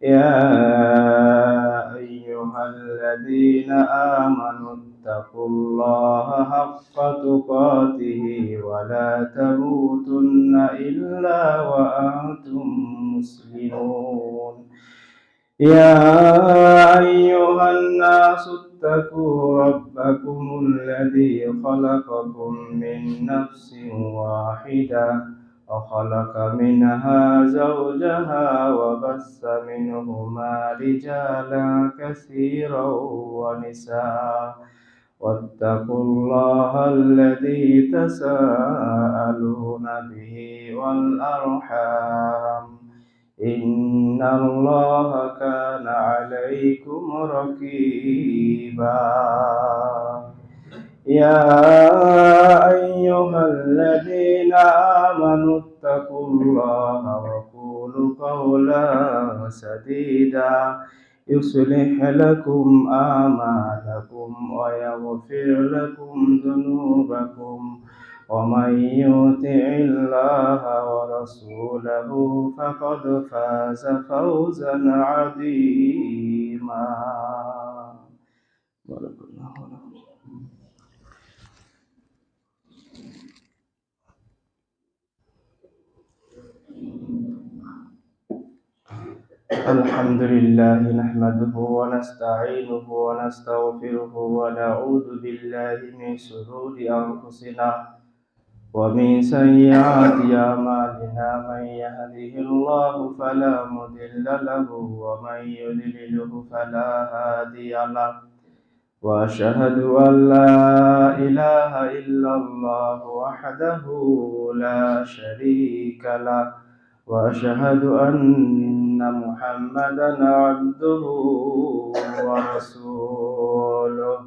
يا أيها الذين آمنوا اتقوا الله حق تقاته ولا تموتن إلا وأنتم مسلمون. يا أيها الناس اتقوا ربكم الذي خلقكم من نفس واحدة وخلق منها زوجها وبث منهما رجالا كثيرا ونساء واتقوا الله الذي تساءلون به والأرحام إن الله كان عليكم رقيبا. يا أيها الذين آمنوا اتقوا الله وقولوا قولا سديدا يصلح لكم أعمالكم ويغفر لكم ذنوبكم ومن يطع الله ورسوله فقد فاز فوزا عظيما. بارك الله لكم. الحمد لله نحمده ونستعينه ونستغفره ونعوذ بالله من شرور أنفسنا ومن سيئات أعمالنا من يهده الله فلا مضل له ومن يضلله فلا هادي له وأشهد أن لا إله إلا الله وحده لا شريك له وأشهد أن محمدا عبده ورسوله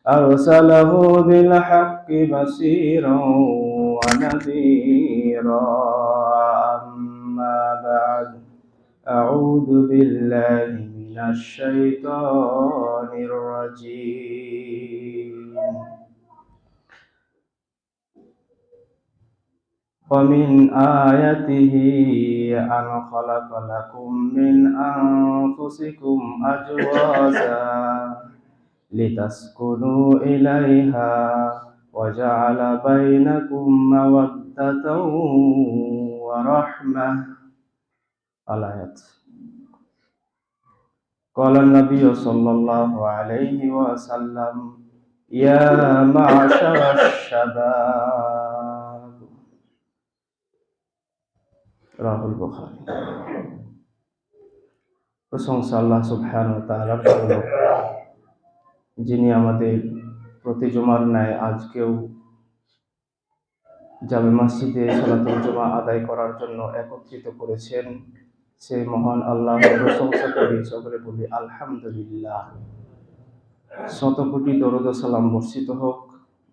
أرسله بالحق بشيرا ونذيرا. أما بعد أعوذ بالله من الشيطان الرجيم. ومن آياته أن خلق لكم من أنفسكم أزواجا لتسكنوا إليها وجعل بينكم مودة ورحمة. الآيات. قال النبي صلى الله عليه وسلم يا معشر الشباب. রাহুল বুখারী। প্রশংসা আল্লাহ সুবহানাহু ওয়া তাআলার জন্য, যিনি আমাদের প্রতি জুমার ন্যায় আজকেও জামে মসজিদে সালাতুল জুমা আদায় করার জন্য একত্রিত করেছেন। সেই মহান আল্লাহর প্রশংসা করি, সকলে বলি আলহামদুলিল্লাহ। শত কোটি দরুদ ও সালাম বর্ষিত হোক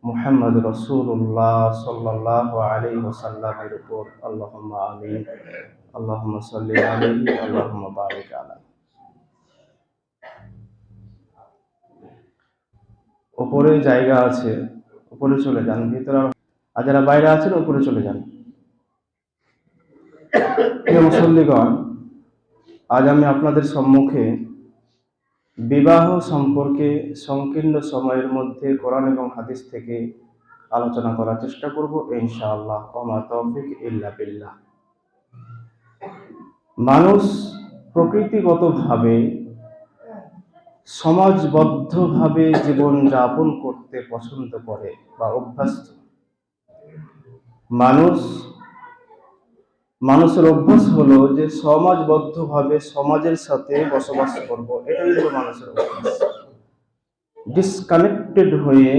মুহাম্মদ রাসূলুল্লাহ সাল্লাল্লাহু আলাইহি ওয়াসাল্লামের উপর। আল্লাহুম্মা আমিন। আল্লাহুম্মা সাল্লি আলাইহি আল্লাহুম্মা বারিক আলাইহি। উপরে জায়গা আছে, উপরে চলে যান, ভিতরে আর যারা বাইরে আছেন উপরে চলে যান। প্রিয় মুসল্লিগণ, আজ আমি আপনাদের সম্মুখে বিবাহ সম্পর্কে সংকীর্ণ সময়ের মধ্যে কোরআন এবং হাদিস থেকে আলোচনা করার চেষ্টা করব ইনশাআল্লাহ। ওমা তৌফিক ইল্লা বিল্লাহ। মানুষ প্রকৃতিগতভাবে সমাজবদ্ধভাবে জীবন যাপন করতে পছন্দ করে বা অভ্যস্ত। মানুষের অভ্যাস হলো যে সমাজবদ্ধভাবে সমাজের সাথে বসবাস করব, এটাই হলো মানুষের অভ্যাস। ডিসকানেক্টেড হয়ে,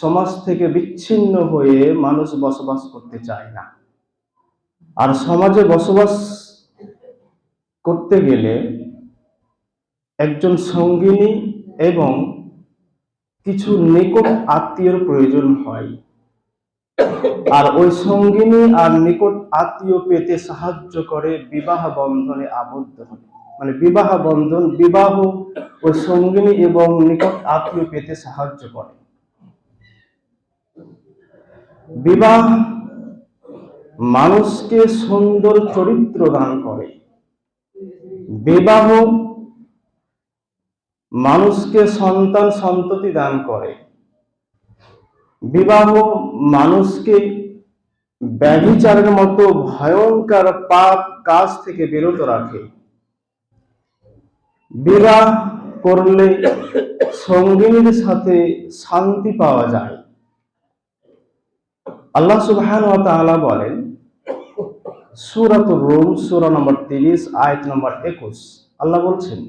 সমাজ থেকে বিচ্ছিন্ন হয়ে মানুষ বসবাস করতে চায় না। আর সমাজে বসবাস করতে গেলে একজন সঙ্গিনী এবং কিছু নিকট আত্মীয়র প্রয়োজন হয়। আর ওই সঙ্গিনী আর নিকট আত্মীয় পেতে সাহায্য করে বিবাহ বন্ধনে আবদ্ধ হয়। মানে বিবাহ বন্ধন, বিবাহ ওই সঙ্গিনী এবং নিকট আত্মীয় পেতে সাহায্য করে। বিবাহ মানুষকে সুন্দর চরিত্র দান করে, বিবাহ মানুষকে সন্তান সন্ততি দান করে। বিবাহ মানুষকে ব্যভিচারের মতো ভয়ঙ্কর পাপ কাজ থেকে বিরত রাখে। বিবাহ করলে সঙ্গিনীর সাথে শান্তি পাওয়া যায়। আল্লাহ সুবহানাহু ওয়া তাআলা বলেন সূরাতুর রুম সূরা নম্বর 30 আয়াত নম্বর 21, আল্লাহ বলছেন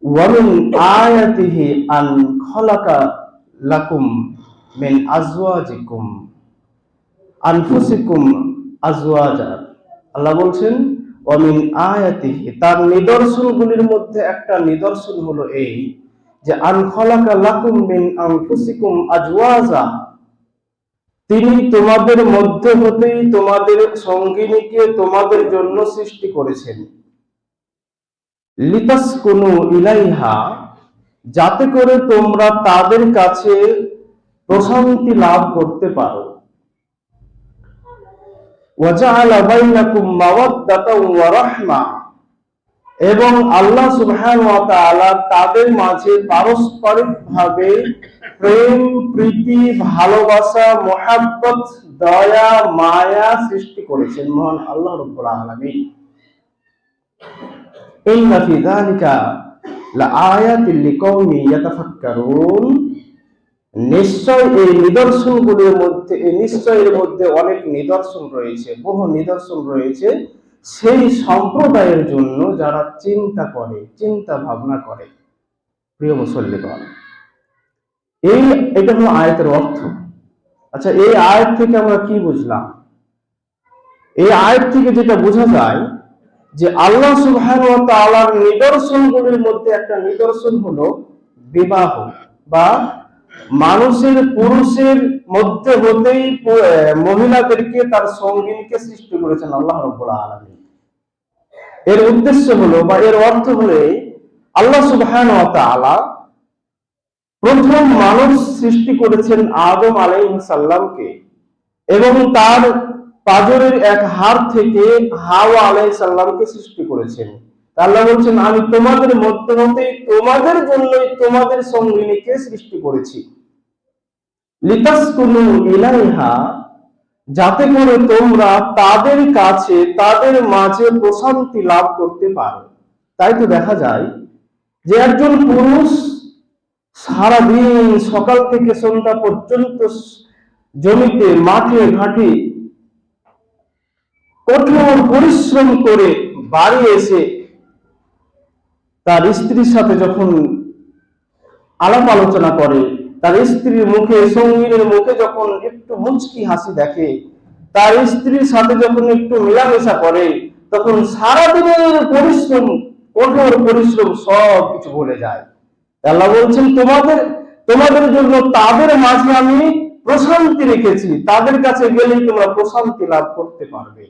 ওয়া মিন আয়াতিহি আন খালাকা লাকুম মিন আজওয়াজিকুম আনফুসিকুম আজওয়াজা। আল্লাহ বলছেন ওয়া মিন আয়াতিহি, তার নিদর্শনগুলির মধ্যে একটা নিদর্শন হলো এই যে আন খালাকা লাকুম মিন আনফুসিকুম আজওয়াজা, তিনি তোমাদের মধ্যে হতেই তোমাদের সঙ্গিনীকে তোমাদের জন্য সৃষ্টি করেছেন। লিতাসকুনু ইলাইহা, যাতে করে তোমরা তাদের কাছে প্রশান্তি লাভ করতে পারো। ওয়াজআলা বাইনাকুম মাওয়াদ্দাতাও ওয়া রাহমা, এবং আল্লাহ সুবহানাহু ওয়া তাআলা তাদের মাঝে পারস্পরিকভাবে প্রেম, প্রীতি, ভালোবাসা, মুহাব্বত, দয়া, মায়া সৃষ্টি করেছেন মহান আল্লাহ রাব্বুল আলামিন। ইন্না ফি যালিকা লাআয়াতিন লিকাওমি ইয়াতাফাক্কারুন, নিশ্চয় এই নিদর্শনগুলোর মধ্যে, নিশ্চয়ের মধ্যে অনেক নিদর্শন রয়েছে, বহু নিদর্শন রয়েছে সেই সম্প্রদায়ের জন্য যারা চিন্তা করে, চিন্তা ভাবনা করে। প্রিয় মুসল্লিগণ, এটা হলো আয়াতের অর্থ। আচ্ছা, এই আয়াত থেকে আমরা কি বুঝলাম? এই আয়াত থেকে যেটা বোঝা যায় যে আল্লাহ সুবহানাহু ওয়া তাআলার নিদর্শনগুলির মধ্যে একটা নিদর্শন হলো বিবাহ, বা মানুষের পুরুষের মধ্যে হতেই মহিলাদেরকে তার সঙ্গিনীকে সৃষ্টি করেছেন আল্লাহ রাব্বুল আলামিন। এর উদ্দেশ্য হলো বা এর অর্থ হলো আল্লাহ সুবহানাহু ওয়া তাআলা প্রথম মানুষ সৃষ্টি করেছেন আদম আলাইহিস সালামকে, এবং তার পাঁজরের এক হাড় থেকে হাওয়া আলাইহিস সালামকে সৃষ্টি করেছেন। আল্লাহ বলছেন আমি তোমাদের মধ্য হতে তোমাদের জন্যই তোমাদের সঙ্গিনীকে সৃষ্টি করেছি। লিতাসকুনু ইলাইহা, যাতে করে তোমরা তাদের কাছে, তাদের মাঝে প্রশান্তি লাভ করতে পারো। তাই তো দেখা যায় যে একজন পুরুষ সারাদিন সকাল থেকে সন্ধ্যা পর্যন্ত জমিতে, মাঠে ঘাটে কঠোর পরিশ্রম করে বাড়ি এসে তার স্ত্রীর সাথে যখন আলাপ আলোচনা করে, তার স্ত্রীর মুখে, সঙ্গিনীর মুখে যখন একটু মুচকি হাসি দেখে, তার স্ত্রীর সাথে যখন একটু মেলামেশা করে, তখন সারাদিনের পরিশ্রম, কঠোর পরিশ্রম সব কিছু ভুলে যায়। আল্লাহ বলছেন তোমাদের জন্য তাদের মাঝে আমি প্রশান্তি রেখেছি, তাদের কাছে গেলেই তোমরা প্রশান্তি লাভ করতে পারবে।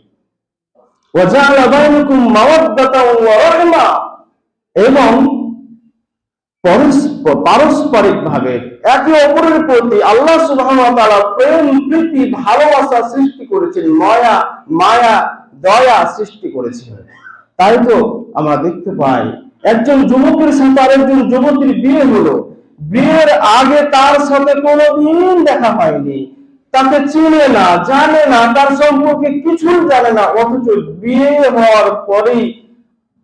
ওয়াজআলা বাইনাকুম মাওয়াদ্দাতাও ওয়া রাহমা, এবং পারস্পরিক ভাবে একে অপরের প্রতি আল্লাহ সুবহানাহু ওয়া তাআলা প্রেম, প্রীতি, ভালোবাসা সৃষ্টি করেছেন, মায়া, দয়া সৃষ্টি করেছেন। তাই তো আমরা দেখতে পাই একজন যুবকের সাথে আরেকজন যুবতীর বিয়ে হলো, বিয়ের আগে তার সাথে কোনোদিন দেখা হয়নি, তাকে চিনে না, জানে না, তার সম্পর্কে কিছুই জানে না, অথচ বিয়ে হওয়ার পরেই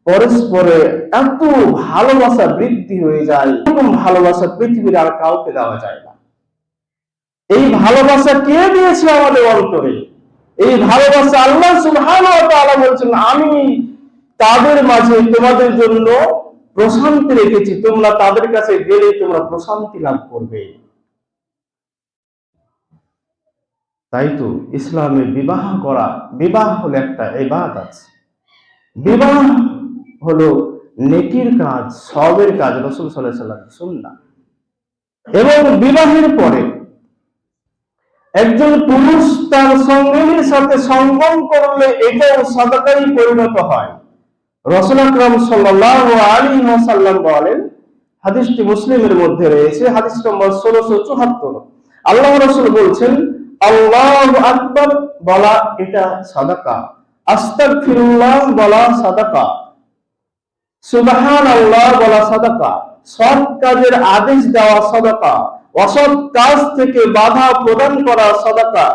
পরস্পরে এত ভালোবাসা বৃদ্ধি হয়ে যায়। এরকম ভালোবাসা পৃথিবীর আর কাউকে দেওয়া যায় না। এই ভালোবাসা কে দিয়েছে আমাদের অন্তরে? এই ভালোবাসা আল্লাহ সুবহানাহু ওয়া তাআলা বলছেন আমি তাদের মাঝে তোমাদের জন্য প্রশান্তি রেখেছি, তোমরা তাদের কাছে গেলে তোমরা প্রশান্তি লাভ করবে। তাই তো ইসলামে বিবাহ হলো একটা ইবাদত, বিবাহ হলো নেকির কাজ, সওয়াবের কাজ, রাসূল সাল্লাল্লাহু আলাইহি ওয়াসাল্লামের সুন্নাহ। এবং বিবাহের পরে একজন পুরুষ তার সঙ্গীর সাথে সঙ্গম করলে এটাও সাদাকায় পরিণত হয়। রাসূল আকরাম সাল্লাল্লাহু আলাইহি ওয়াসাল্লাম বলেন, হাদিসটি মুসলিমের মধ্যে রয়েছে, হাদিস নম্বর 1674, আল্লাহ রাসূল বলছেন আল্লাহু আকবার বলা এটা সাদাকা, আস্তাগফিরুল্লাহ বলা সাদাকা, সুবহানাল্লাহ বলা সাদাকা, সৎ কাজের আদেশ দেওয়া সাদাকা, অসৎ কাজ থেকে বাধা প্রদান করা সাদাকা,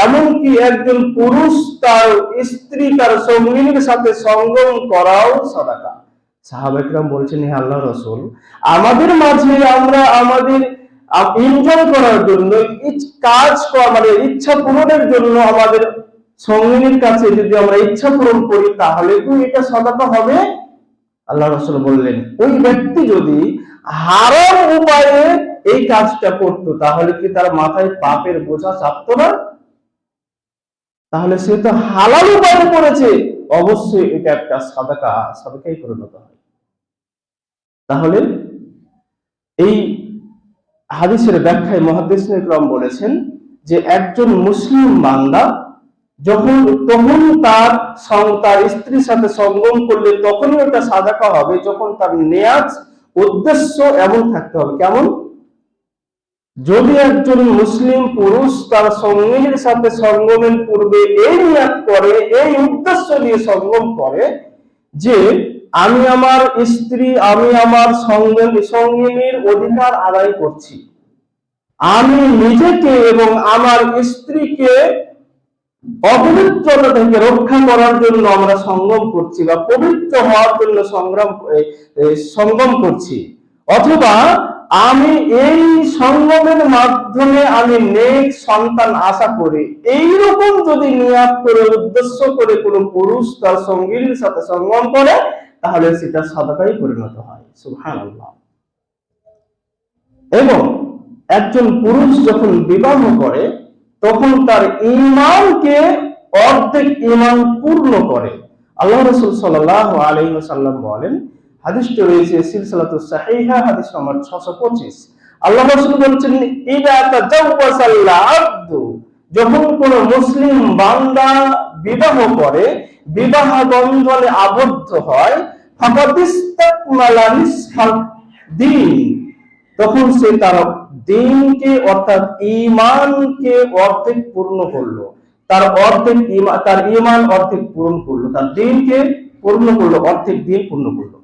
এমনকি একজন পুরুষ তার স্ত্রী তার সঙ্গিনীর সাথে সঙ্গম করাও সাদাকা। সাহাবা একরাম বলছেন, হে আল্লাহ রাসূল, আমাদের মাঝে আমরা আমাদের এনজয় করার জন্য কাজ করা মানে ইচ্ছা পূরণের জন্য আমাদের সঙ্গিনীর কাছে যদি আমরা ইচ্ছা পূরণ করি তাহলে কি এটা সাদাকা হবে? আল্লাহ রাসূল বললেন, ওই ব্যক্তি যদি হারাম উপায়ে এই কাজটা করতো তাহলে কি তার মাথায় পাপের বোঝা চাপতো না? তাহলে সে তো হালাল উপায়ে করেছে, অবশ্যই এটা একটা সাদাকায় পরিণত হয়। তাহলে এই হাদিসের ব্যাখ্যায় মুহাদ্দিসিনে কেরাম বলেছেন যে একজন মুসলিম বান্দা তখন তার স্ত্রীর সাথে সঙ্গম করলে তখনই ওটা সাদাকা হবে যখন তার নিয়াত উদ্দেশ্য এমন থাকতে হবে। কেমন? যদি একজন মুসলিম পুরুষ তার সঙ্গীর সাথে সঙ্গমের পূর্বে এই নিয়াত করে, এই উদ্দেশ্য নিয়ে সঙ্গম করে যে আমি আমার স্ত্রী, আমি আমার সঙ্গিনীর অধিকার আদায় করছি, আমি নিজেকে এবং আমার স্ত্রীকে অপবিত্রতা থেকে রক্ষা করার জন্য আমরা সঙ্গম করছি বা পবিত্র হওয়ার জন্য সঙ্গম করছি, অথবা আমি এই সঙ্গমের মাধ্যমে আমি নেক সন্তান আশা করি, এইরকম যদি নিয়াত করে উদ্দেশ্য করে কোনো পুরুষ তার সঙ্গীর সাথে সঙ্গম করে তাহলে সেটা সাদাকায় পরিণত হয়। সুবহানাল্লাহ। এবং একজন পুরুষ যখন বিবাহ করে তখন তার ঈমানকে অর্ধেক ঈমান পূর্ণ করে। আল্লাহ রাসূল সাল্লাল্লাহু আলাইহি ওয়াসাল্লাম বলেন, হাদিসটি রয়েছে সিলসিলাতুস সাহিহা হাদিস নম্বর 625, আল্লাহ রাসূল বলেছেন, ইদা তাজাওয়াজাল আবদু, যখন কোন মুসলিম বান্দা বিবাহ করে, বিবাহ বন্ধনে আবদ্ধ হয়, ফাকাদিস্তাকমালা নিসফাল দ্বীন, তখন সে তার দ্বীনকে অর্থাৎ ঈমানকে অর্ধেক পূর্ণ করলো, তার ঈমান অর্ধেক পূরণ করলো, তার দ্বীনকে পূর্ণ করলো, অর্ধেক দ্বীন পূর্ণ করলো।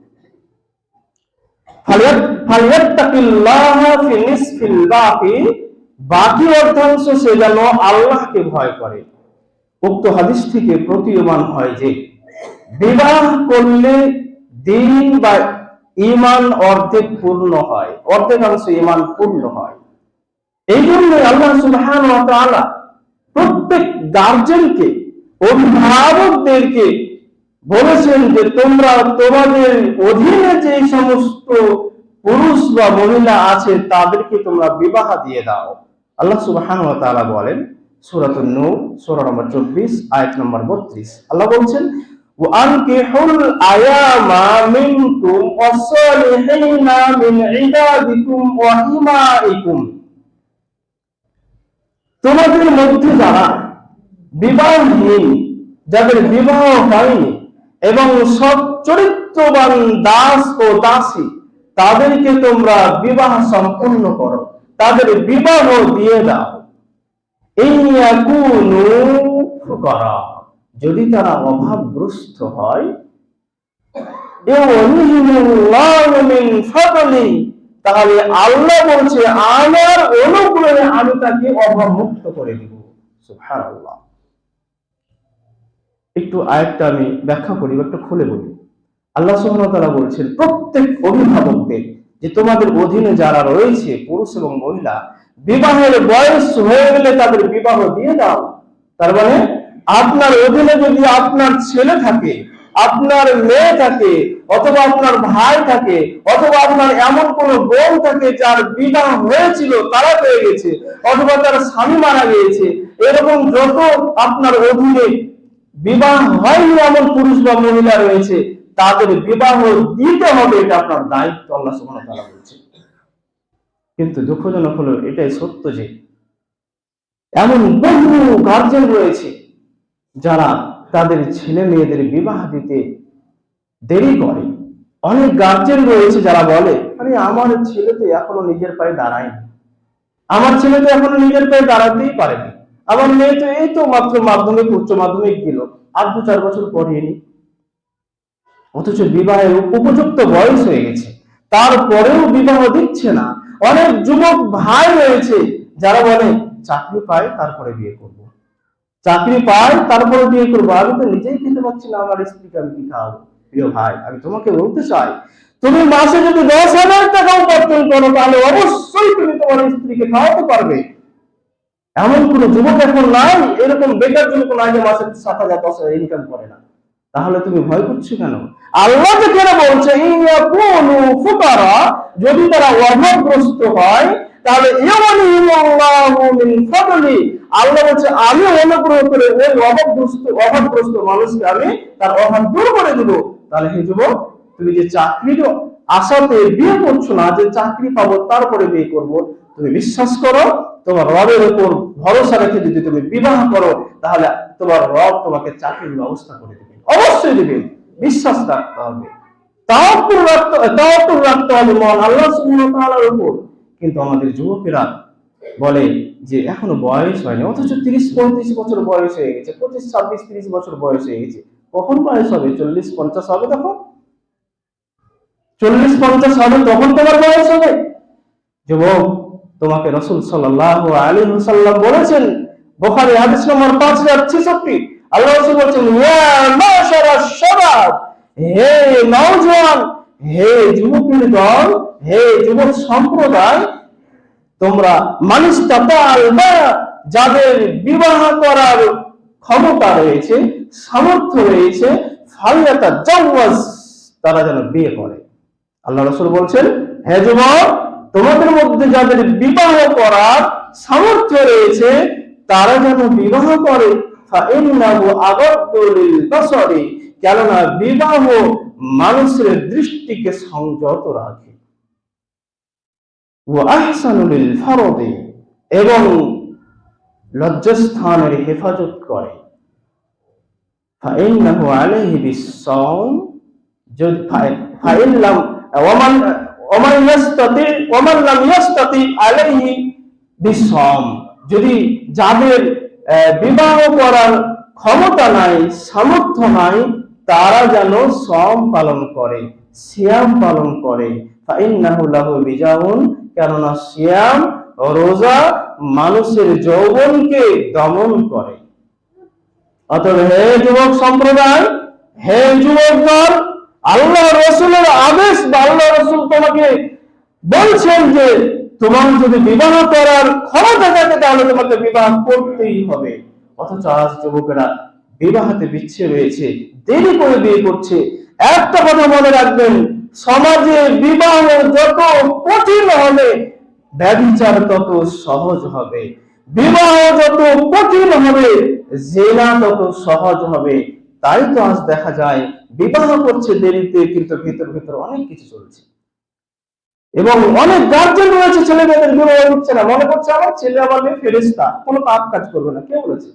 ফালিয়াত্তাকিল্লাহা ফি নিসফিল বাকি, বাকি অর্ধাংশ সে যেন আল্লাহকে ভয় করে। উক্ত হাদিস থেকে প্রতীয়মান হয় যে বিবাহ করলে দ্বীন বা ঈমান অর্ধেক পূর্ণ হয়, অর্ধেকাংশ ঈমান পূর্ণ হয়। এই জন্য আল্লাহ সুবহানাহু ওয়া তাআলা প্রত্যেক গার্জেনকে, অভিভাবকদেরকে বলেছেন যে তোমরা তোমাদের অধীনে যে সমস্ত পুরুষ বা মহিলা আছে তাদেরকে তোমরা বিবাহ দিয়ে দাও। আল্লাহ সুবহানাহু ওয়া তাআলা বলেন সূরাতুন নূর সূরা নম্বর 24 আয়াত নম্বর 32, আল্লাহ বলছেন, ওয়ানকিহুল আয়ামা মিনকুম ওয়াসসালিহিনা মিন ইবাদিকুম ওয়া ইমাইকুম, তোমাদের মধ্যে যারা বিবাহহীন, যাদের বিবাহ হয়নি এবং সৎ চরিত্রবান দাস ও দাসী, তাদেরকে তোমরা বিবাহ সম্পন্ন করো, তাদের বিবাহ দিয়ে দাও। ইয়াকুনু ফুকারা, যদি তারা অভাবগ্রস্ত হয়, ইউনিহিমুল্লাহু মিন ফাদলি, তাহলে আল্লাহ বলছে আমার অনুগ্রহে আমি তাকে অভাব মুক্ত করে দিব। সুবহানাল্লাহ। একটু আয়াতটা আমি ব্যাখ্যা করি, একটু খুলে বলি। আল্লাহ সুবহানাহু ওয়া তাআলা বলছেন প্রত্যেক অভিভাবকদের যে তোমাদের অধীনে যারা রয়েছে পুরুষ এবং মহিলা, বিবাহের বয়স হয়ে গেলে তাদের বিবাহ দিয়ে দাও। তার মানে আপনার অধীনে যদি আপনার ছেলে থাকে, আপনার মেয়ে থাকে, অথবা আপনার ভাই থাকে, অথবা আপনার এমন কোন বোন থাকে যার বিবাহ হয়েছিল তারা পেয়ে গেছে, অথবা তার স্বামী মারা গিয়েছে, এরকম যত আপনার অধীনে বিবাহ হয়নি এমন পুরুষ বা মহিলা রয়েছে তাদের বিবাহ দিতে হবে, এটা আপনার দায়িত্ব, আল্লাহ সুবহানাহু ওয়া তাআলা বলছেন। কিন্তু দুঃখজনক হলো এটাই সত্য যে এমন বহু গার্জেন রয়েছে যারা তাদের ছেলে মেয়েদের বিবাহ দিতে দেরি করে। অনেক গার্জেন রয়েছে যারা বলে, আরে আমার ছেলে তো এখনো নিজের পায়ে দাঁড়ায়নি, আমার ছেলে তো এখনো নিজের পায়ে দাঁড়াতেই পারেনি, আমার মেয়ে তো এই তো মাত্র মাধ্যমিক উচ্চ মাধ্যমিক দিল, আর 2-4 বছর পড়িয়ে নি। অথচ বিবাহের উপযুক্ত বয়স হয়ে গেছে, তারপরেও বিবাহ দিচ্ছে না। অনেক যুবক ভাই রয়েছে যারা বলে চাকরি পায় তারপরে বিয়ে করব, চাকরি পায় তারপরে বিয়ে করবো, আমি তো নিজেই খেতে পারছি না, আমার স্ত্রীকে আমি কি খাওয়াবো? প্রিয় ভাই, আমি তোমাকে বলতে চাই, তুমি মাসে যদি 10,000 টাকা উপার্জন করো তাহলে অবশ্যই তুমি তোমার স্ত্রীকে খাওয়াতে পারবে। এমন কোন যুবক এখন নাই, এরকম বেকার যুবক নাই যে মাসে 7,000 10,000 ইনকাম করে না। তাহলে তুমি ভয় করছো কেন? আল্লাহ যেখানে বলছে ইয়াকুনু ফুকারা, যদি তারা অভাবগ্রস্ত হয় তাহলে ইয়াগনিহিমুল্লাহু মিন ফাদলি, আল্লাহ বলছে আমি অনুগ্রহ করে ওই অভাবগ্রস্ত মানুষকে আমি তার অভাব দূর করে দেব। তাহলে হে যুবক, তুমি যে চাকরির আশাতে বিয়ে করছো না, যে চাকরি পাবো তারপরে বিয়ে করব, তুমি বিশ্বাস করো তোমার রবের উপর ভরসা রেখে যদি তুমি বিবাহ করো তাহলে তোমার রব তোমাকে চাকরির ব্যবস্থা করে দেবে, অবশ্যই দেবে। বিশ্বাস রাখতে হবে, তাওয়াক্কুল রাখতে হবে মহান আল্লাহ সুবহানাহু ওয়া তাআলার উপর। কিন্তু আমাদের যুবকেরা বলে যে এখনো বয়স হয়নি, অথচ 30-35 বছর বয়স হয়ে গেছে, 25-26-30 বছর বয়স হয়ে গেছে। কখন বয়স হবে? 40-50 হবে, তখন 40-50 হবে, তখন তোমার বয়স হবে। যুবক, তোমাকে রাসূল সাল্লাল্লাহু আলাইহি ওয়াসাল্লাম বলেছেন, বুখারী হাদিস নম্বর 5066, আল্লাহ রাসূল বলেছেন ইয়া মাশারাশ শাবাব, হে নওজোয়ান, হে যুবকের দল, হে যুবক সম্প্রদায়, তোমরা মানিস্তাতাল বা যাদের বিবাহ করার ক্ষমতা রয়েছে, সামর্থ্য রয়েছে, ফালিয়াতাজাওয়াজ, তারা যেন বিয়ে করে। আল্লাহ রাসূল বলছেন হে যুবক, তোমাদের মধ্যে যাদের বিবাহ করার সামর্থ্য রয়েছে তারা যেন বিবাহ করে। ফাইন্নাহু আগাদ্দু লিল বাসারি, কেননা বিবাহ মানুষের দৃষ্টিকে সংযত রাখে। ওয়া আহসানু লিল ফারদি, এবং লজ্জাস্থানের হেফাজত করে। ফাইন্নাহু আলাইহি বিস-সাওম, যদি ফাইল্লাম ওমান লাম ইয়াস্তাতি আলাইহি বিস-সাওম, যদি যাদের বিবাহ করার ক্ষমতা নাই, সামর্থ্য নাই, তারা যেন সওম পালন করে, সিয়াম পালন করে। ফাইন্নাহু লাহু বিজাউন, কেননা সিয়াম রোজা মানুষের যৌবনকে দমন করে। অতএব হে যুবক সম্প্রদায়, হে যুবক দল, আল্লাহ রাসূলের আদেশ বা আল্লাহ রাসূল তোমাকে বলছেন যে তোমার যদি বিবাহ করার ক্ষমতা থাকে তাহলে তোমাকে বিবাহ করতেই হবে। অথচ আজ যুবকেরা বিবাহতে বিচ্ছে রয়েছে, দেরি করে বিয়ে করছে। একটা কথা মনে রাখবেন, সমাজে বিবাহ যত কঠিন হবে ব্যভিচার তত সহজ হবে, বিবাহ যত কঠিন হবে জিনা তত সহজ হবে। তাই তো আজ দেখা যায় বিবাহ করছে দেরিতে, কিন্তু ভিতর ভিতর অনেক কিছু চলছে। এবং অনেক গার্জেন রয়েছে ছেলে মেয়েদের বিবাহ হচ্ছে না, মনে করছে আমার ছেলে আমার মেয়ে ফেরেশতা, কোনো পাপ কাজ করবে না। কে বলেছে?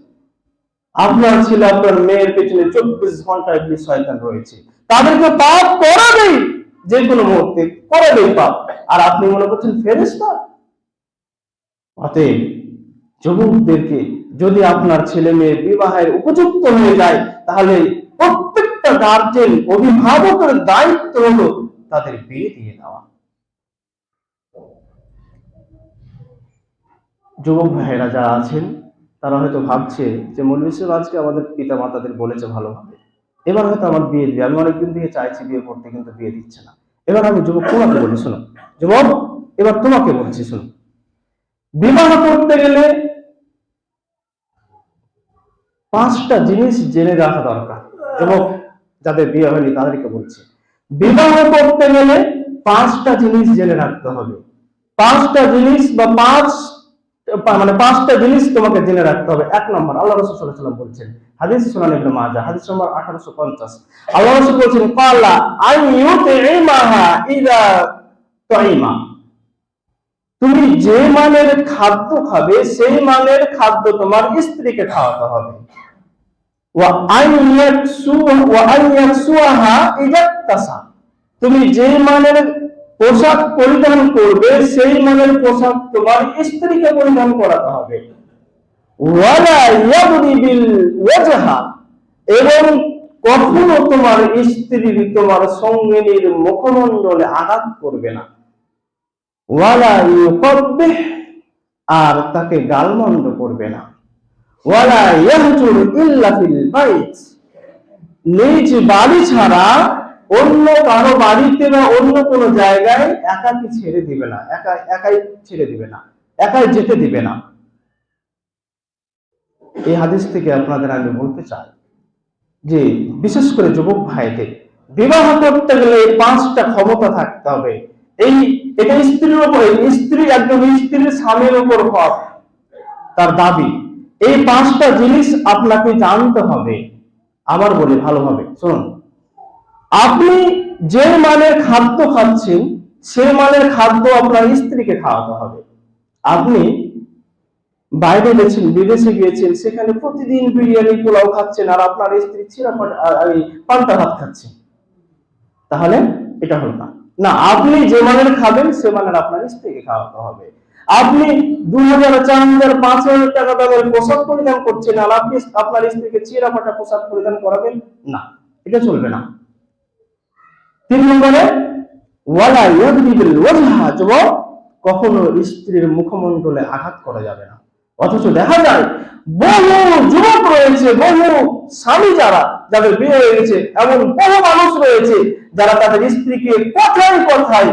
আপনার ছেলে আপনার মেয়ের পেছনে 24 ঘন্টা ইবলিস শয়তান রয়েছে, তাদেরকে পাপ করাবেই, যে কোনো মুহূর্তে করাবেই পাপ, আর আপনি মনে করছেন ফেরেশতা। অতএব যুবকদেরকে, যদি আপনার ছেলে মেয়ে বিবাহের উপযুক্ত হয়ে যায় তাহলে প্রত্যেকটা গার্জেন, অভিভাবকের দায়িত্ব হলো তাদের বিয়ে দিয়ে দেওয়া। যুবক ভাইয়েরা যারা আছেন তারা হয়তো ভাবছে যে মৌলভী সাহেব আজকে আমাদের পিতা মাতাদের বলেছে ভালোভাবে, এবার হয়তো আমার বিয়ে দিবে, আমি অনেকদিন থেকে চাইছি বিয়ে করতে কিন্তু বিয়ে দিচ্ছে না। এবার আমি যুবক তোমাকে বলি, শোনো যুবক, এবার তোমাকে বলছি শোনো, বিবাহ করতে গেলে 5টা জিনিস জেনে রাখা দরকার। যুবক যাদের বিয়ে হয়নি তাদেরকে বলছি, বিবাহ করতে গেলে 5টা জিনিস জেনে রাখতে হবে। 5টা জিনিস বা 5টা জিনিস তোমাকে জেনে রাখতে হবে। 1 নম্বর, আল্লাহ রাসূল সাল্লাল্লাহু আলাইহি ওয়াসাল্লাম বলছেন, হাদিস সুনান ইবনে মাজাহ, হাদিস নম্বর 1850, আল্লাহ রাসূল বলছেন ক্বালা আইয়ুতিমাহা ইযা তাইমা, তুমি যে মানের খাদ্য খাবে সেই মানের খাদ্য তোমার স্ত্রীকে খাওয়াতে হবে। ওয়া আইয়াকসুহা ইজাত্তাসা, তুমি যে মানের পোশাক পরিধান করবে সেই মানের পোশাক তোমার স্ত্রীকে পরিধান করাতে হবে। ওয়ালা ইয়াদরি বিল ওয়াজহা, এবং কখনো তোমার স্ত্রী তোমার সঙ্গিনীর মুখমণ্ডলে আঘাত করবে না, ওয়ালা ইউকাব্বিহ, আর তাকে গালমন্দ করবে না, ওয়ালা ইয়াহজুর ইল্লা ফিল বাইত, নিজ বাড়ি ছাড়া অন্য কারো বাড়িতে বা অন্য কোনো জায়গায় একাই ছেড়ে দিবে না, একাই যেতে দিবে না। এই হাদিস থেকে আপনাদের আমি বলতে চাই যে বিশেষ করে যুবক ভাইদের বিবাহ করতে গেলে এই 5টা ক্ষমতা থাকতে হবে। এটা স্ত্রীর উপর, একদম স্ত্রীর স্বামীর উপর হক, তার দাবি। এই 5টা জিনিস আপনাকে জানতে হবে। আবার বলি ভালোভাবে শুনুন, আপনি যে মানের খাদ্য খাচ্ছেন সেই মানের খাদ্য আপনার স্ত্রীকে খাওয়াতে হবে। আপনি বাইরে গেছেন, বিদেশে গিয়েছেন, সেখানে প্রতিদিন বিরিয়ানি পোলাও খাচ্ছেন আর আপনার স্ত্রী পান্তা ভাত খাচ্ছেন, তাহলে এটা হলো না। না, আপনি যে মানের খাবেন সে মানের আপনার স্ত্রীকে খাওয়াতে হবে। আপনি 2000, 4000, 5000 টাকা দামের পোশাক পরিধান করছেন আর আপনি আপনার স্ত্রীকে চিরা ফাটা পোশাক পরিধান করাবেন না, এটা চলবে না। 3 নম্বরে ওয়ালা ইয়াদরিবুল ওয়াজহা, কখনো স্ত্রীর মুখমণ্ডলে আঘাত করা যাবে না। অথচ দেখা যায় বহু যুবক রয়েছে, বহু স্বামী যাদের বিয়ে হয়ে গেছে, এমন বহু মানুষ রয়েছে যারা তাদের স্ত্রীকে কথায় কথায়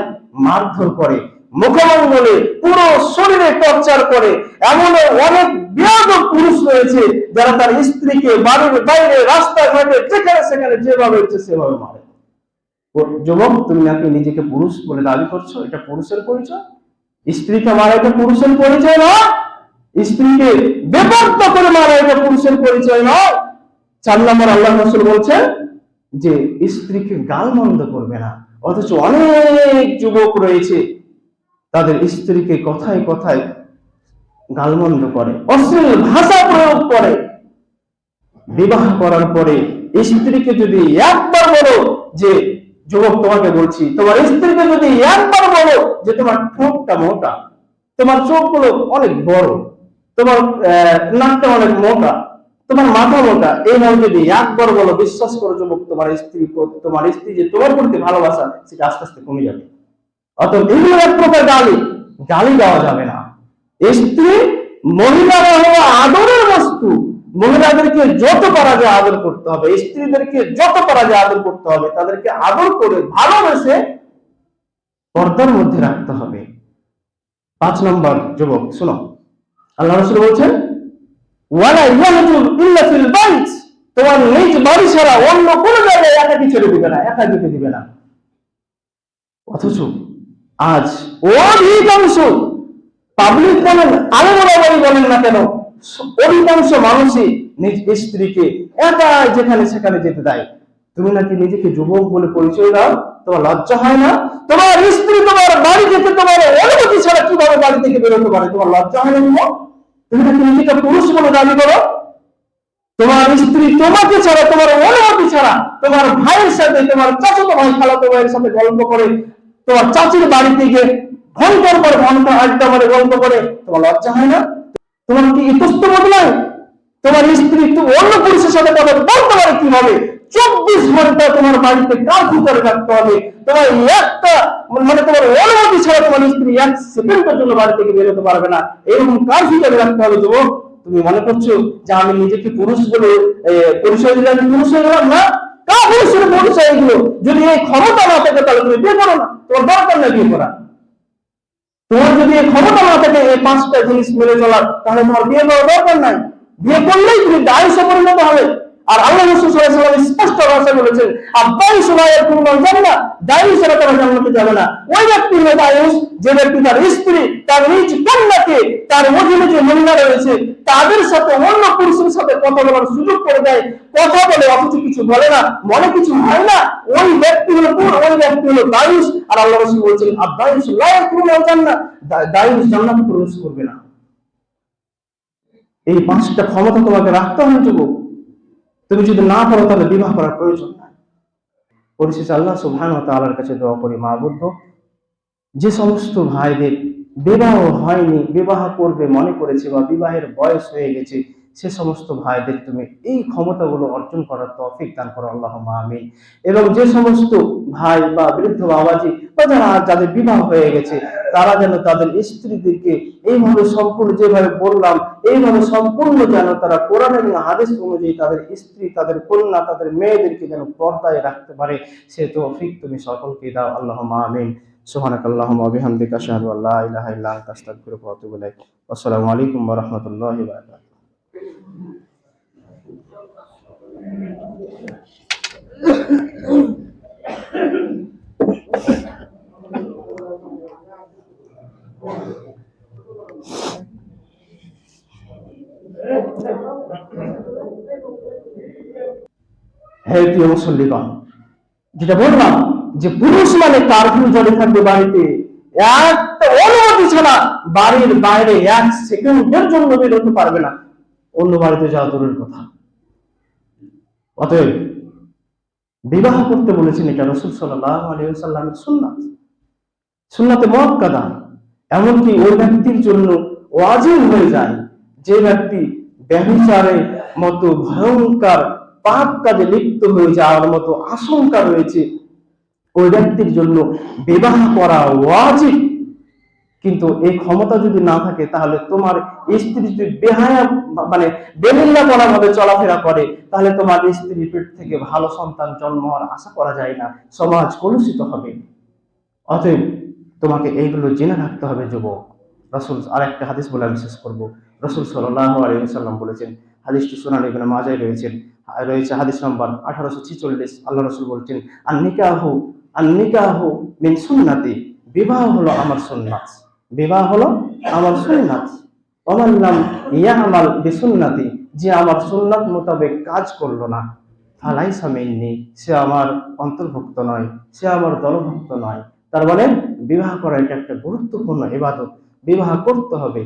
মারধর করে, মুখমণ্ডলে পুরো শরীরে টর্চার করে। এমন অনেক বেয়াদব পুরুষ রয়েছে যারা তার স্ত্রীকে বাড়ির বাইরে, রাস্তাঘাটে, যেখানে সেখানে যেভাবে ইচ্ছে সেভাবে মারে। যুবক, তুমি নাকি নিজেকে পুরুষ বলে দাবি করছো, এটা পুরুষের পরিচয়? স্ত্রীকে মারা এটা পুরুষের পরিচয় নয়, স্ত্রীকে বেপরোয়া করে মারা এটা পুরুষের পরিচয় নয়। 4 নম্বর, আল্লাহর রাসূল বলছেন যে স্ত্রীকে গালমন্দ করবে না। অথচ অনেক যুবক রয়েছে তাদের স্ত্রীকে কথায় কথায় গালমন্দ করে, অশ্লীল ভাষা প্রয়োগ করে। বিবাহ করার পরে স্ত্রীকে যদি একবার বলো যে, যুবক তোমাকে বলছি, তোমার স্ত্রীকে যদি একবার বলো যে তোমার ঠোঁটটা মোটা, তোমার চোখগুলো অনেক বড়, তোমার নাকটা অনেক মোটা, তোমার মাথা মোটা, এইভাবে যদি একবার বলো, বিশ্বাস করো যুবক, তোমার স্ত্রী যে তোমার প্রতি ভালোবাসা সেটা আস্তে আস্তে কমে যাবে। অতএব এগুলো এক প্রকার গালি দেওয়া যাবে না। স্ত্রী মহিলারা হলো আদরের বস্তু, মহিলাদেরকে যত পারা যায় আদর করতে হবে, স্ত্রীদেরকে যত পারা যায় আদর করতে হবে, তাদেরকে আদর করে ভালোবেসে পর্দার মধ্যে রাখতে হবে। 5 নম্বর, যুবক শোনো, আল্লাহ রাসূল বলছেন ওয়ালা ইয়াহজুর ইল্লা ফিল বাইত, তোমার নিজ বাড়ি ছাড়া অন্য কোনো জায়গায় একাকী ছেড়ে দিবে না, একা যেতে দিবে না। অথচ আজ অধিকাংশ পাবলিক বলেন, আলেমরা বলেন না কেন, অধিকাংশ মানুষই নিজ স্ত্রীকে একা যেখানে সেখানে যেতে দেয়। তুমি নাকি নিজেকে যুবক বলে পরিচয় দাও, তোমার লজ্জা হয় না? তোমার স্ত্রী তোমার বাড়ি যেতে তোমার অনুমতি ছাড়া কিভাবে বাড়ি থেকে বেরোতে পারে? তোমার লজ্জা হয় না? তুমি নাকি নিজেকে পুরুষ বলে দাবি করো? তোমার স্ত্রী তোমাকে ছাড়া, তোমার অনুমতি ছাড়া, তোমার ভাইয়ের সাথে, তোমার চাচাতো ভাই, খালাতো ভাইয়ের সাথে গল্প করে, তোমার চাচির বাড়িতে গিয়ে ঘন্টার পর ঘন্টা আড্ডা মারে গল্প করে, তোমার লজ্জা হয় না? তোমার কি ইতস্তবোধ নাই? তোমার স্ত্রী অন্য পুরুষের সাথে কথা বলতে পারে কিভাবে? 24 ঘন্টা তোমার বাড়িতে কার্ফিউ করে রাখতে হবে। তোমার তোমার অনুমতি ছাড়া তোমার স্ত্রী 1 সেকেন্ডের জন্য বাড়ি থেকে বেরোতে পারবে না, এরকম কার্ফিউ করে রাখতে হবে। যুবক, তুমি মনে করছো যে আমি নিজেকে পুরুষ বলে পরিচয় দিলে আমি পুরুষ হয়ে গেলাম? না, পুরুষের পরিচয় এগুলো। যদি এই ক্ষমতা না থাকে তাহলে তুমি বিয়ে করো না, তোমার দরকার না বিয়ে করা। তোমার যদি এই ক্ষমতা না থাকে এই 5টা জিনিস মেনে চলার, তাহলে তোমার বিয়ে করার দরকার নাই। বিয়ে করলেই তুমি দায়িত্বে পরিণত হবে। আর আল্লাহ রাসূল সাল্লাল্লাহু আলাইহি ওয়াসাল্লাম স্পষ্ট ভাষায় বলেছেন, আব্বাইসু লা ইয়াদখুলুল জান্নাহ, দায়িত্ব ছাড়া তারা জান্নাতে যাবে না। ওই ব্যক্তি হলো দায়িস যে ব্যক্তি তার স্ত্রী, তার নিজ কন্যাকে, তার অধীনে যে মহিলা রয়েছে তাদের সাথে অন্য পুরুষের সাথে কথা বলার সুযোগ করে দেয়, কথা বলে অথচ কিছু বলে না, মনে কিছু হয় না, ওই ব্যক্তি হলো দায়িস। আর আল্লাহ রাসূল বলেছেন, আব্বাইসু লা ইয়াদখুলুল জান্নাহ, দায়িস জান্নাতে প্রবেশ করবে না। এই 5টা ক্ষমতা তোমাকে রাখতে হবে যুবক। তুমি যদি না পারো তাহলে বিবাহ করার প্রয়োজন নাই। পরিশেষে আল্লাহ সুবহানাহু ওয়া তাআলার কাছে দোয়া করি, মাবুদ, যে সমস্ত ভাইদের বিবাহ হয়নি, বিবাহ করবে মনে করেছে বা বিবাহের বয়স হয়ে গেছে, সে সমস্ত ভাইদের তুমি এই ক্ষমতাগুলো অর্জন করার তৌফিক দান করো, আল্লাহুম্মা আমিন। এবং যে সমস্ত ভাই বা বৃদ্ধ বাবাজি বা যাদের বিবাহ হয়ে গেছে, তারা যেন তাদের স্ত্রীদেরকে এইভাবে সম্পূর্ণ, যেভাবে বললাম এইভাবে সম্পূর্ণ যেন তারা কোরআন এবং হাদিস অনুযায়ী তাদের স্ত্রী, তাদের কন্যা, তাদের মেয়েদেরকে যেন পর্দায় রাখতে পারে, সে তৌফিক তুমি সকলকে দাও, আল্লাহুম্মা আমিন। সুবহানাকাল্লাহুম্মা ওয়া বিহামদিকা আশহাদু আল্লা ইলাহা ইল্লা আনতা আস্তাগফিরুকা ওয়া আতুবু ইলাইক। আসসালামু আলাইকুম ওয়া রাহমাতুল্লাহি ওয়া বারাকাতুহু। হে প্রিয় মুসল্লিগণ, যেটা বললাম যে পুরুষ মানে কারফিউ জারি থাকবে বাড়িতে, একটা অনুমতি ছাড়া বাড়ির বাইরে এক সেকেন্ডের জন্য বেরোতে পারবে না, অন্য বাড়িতে যাওয়া দূরের কথা। অতএব বিবাহ করতে বলেছেন, এটা রাসূল সাল্লাল্লাহু আলাইহি ওয়াসাল্লামের সুন্নাত, সুন্নাতে মুআক্কাদা। এমনকি ওই ব্যক্তির জন্য ওয়াজিব হয়ে যায় যে ব্যক্তি ব্যভিচারের মতো ভয়ঙ্কর পাপ কাজে লিপ্ত হয়ে যাওয়ার মতো আশঙ্কা রয়েছে, ওই ব্যক্তির জন্য বিবাহ করা ওয়াজিব। কিন্তু এই ক্ষমতা যদি না থাকে, তাহলে তোমার স্ত্রী যদি বেহায়া মানে বেলিল্লাপনা ভাবে চলাফেরা করে, তাহলে তোমার স্ত্রীর পেট থেকে ভালো সন্তান জন্ম হওয়ার আশা করা যায় না, সমাজ কলুষিত হবে। অতএব তোমাকে এইগুলো জেনে রাখতে হবে যুবক। রাসূল আরেকটা হাদিস বলে আমি শেষ করব। রাসূল সাল্লাল্লাহু আলাইহি ওয়াসাল্লাম বলেছেন, হাদিসটি সুনান ইবনে মাজায় রয়েছে হাদিস নম্বর 1846। আল্লাহ রাসূল বলছেন, আন নিকাহু মিন সুন্নতি, বিবাহ হলো আমার সুন্নাত, বিবাহ হলো আমার সুন্নাত। ওমান লাম ইয়ামাল বিসুন্নতি, যে আমার সুন্নাত মোতাবেক কাজ করলো না, ফালাইসা মিন্নি, সে আমার অন্তর্ভুক্ত নয়, সে আমার দলভুক্ত নয়। তার মানে বিবাহ করা এটা একটা গুরুত্বপূর্ণ ইবাদত, বিবাহ করতে হবে।